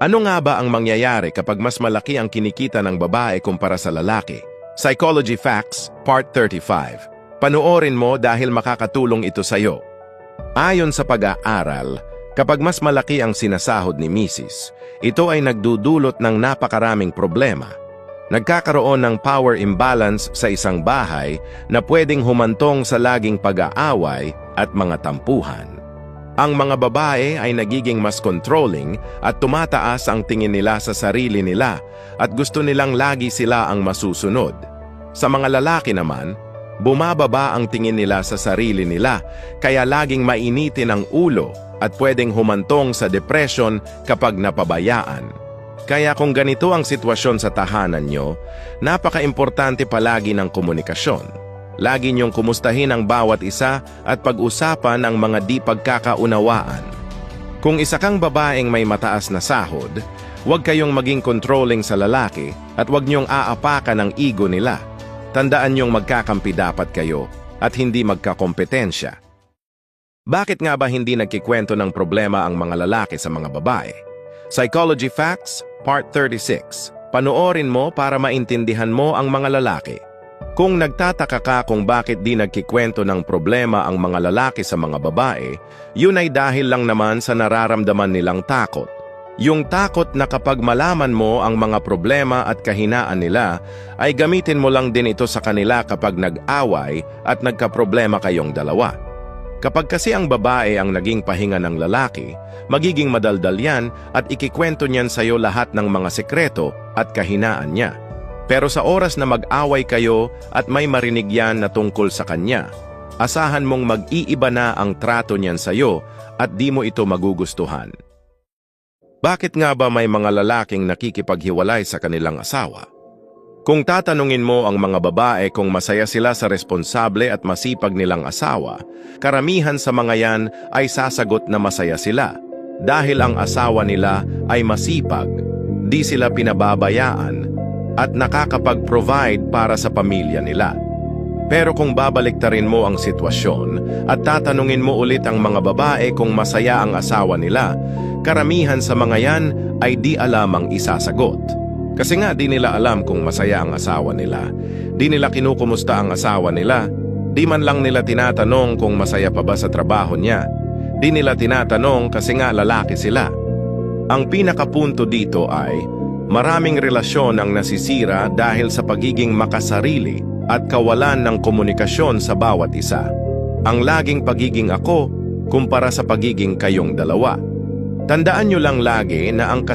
Ano nga ba ang mangyayari kapag mas malaki ang kinikita ng babae kumpara sa lalaki? Psychology Facts, Part 35. Panoorin mo dahil makakatulong ito sa'yo. Ayon sa pag-aaral, kapag mas malaki ang sinasahod ni Mrs., ito ay nagdudulot ng napakaraming problema. Nagkakaroon ng power imbalance sa isang bahay na pwedeng humantong sa laging pag-aaway at mga tampuhan. Ang mga babae ay nagiging mas controlling at tumataas ang tingin nila sa sarili nila at gusto nilang lagi sila ang masusunod. Sa mga lalaki naman, bumababa ang tingin nila sa sarili nila kaya laging mainitin ang ulo at pwedeng humantong sa depression kapag napabayaan. Kaya kung ganito ang sitwasyon sa tahanan nyo, napaka-importante palagi ng komunikasyon. Lagi niyong kumustahin ang bawat isa at pag-usapan ang mga di pagkakaunawaan. Kung isa kang babaeng may mataas na sahod, huwag kayong maging controlling sa lalaki at huwag niyong aapakan ang ego nila. Tandaan niyong magkakampi dapat kayo at hindi magkakompetensya. Bakit nga ba hindi nagkikwento ng problema ang mga lalaki sa mga babae? Psychology Facts, Part 36. Panoorin mo para maintindihan mo ang mga lalaki. Kung nagtataka ka kung bakit di nagkikwento ng problema ang mga lalaki sa mga babae, yun ay dahil lang naman sa nararamdaman nilang takot. Yung takot na kapag malaman mo ang mga problema at kahinaan nila, ay gamitin mo lang din ito sa kanila kapag nag-away at nagkaproblema kayong dalawa. Kapag kasi ang babae ang naging pahinga ng lalaki, magiging madaldal yan at ikikwento niyan sa'yo lahat ng mga sekreto at kahinaan niya. Pero sa oras na mag-away kayo at may marinig yan na tungkol sa kanya, asahan mong mag-iiba na ang trato niyan sa'yo at di mo ito magugustuhan. Bakit nga ba may mga lalaking nakikipaghiwalay sa kanilang asawa? Kung tatanungin mo ang mga babae kung masaya sila sa responsable at masipag nilang asawa, karamihan sa mga yan ay sasagot na masaya sila dahil ang asawa nila ay masipag, di sila pinababayaan, at nakakapag-provide para sa pamilya nila. Pero kung babaliktarin mo ang sitwasyon at tatanungin mo ulit ang mga babae kung masaya ang asawa nila, karamihan sa mga yan ay di alam ang isasagot. Kasi nga di nila alam kung masaya ang asawa nila, di nila kinukumusta ang asawa nila, di man lang nila tinatanong kung masaya pa ba sa trabaho niya, di nila tinatanong kasi nga lalaki sila. Ang pinakapunto dito ay, maraming relasyon ang nasisira dahil sa pagiging makasarili at kawalan ng komunikasyon sa bawat isa. Ang laging pagiging ako kumpara sa pagiging kayong dalawa. Tandaan nyo lang lagi na ang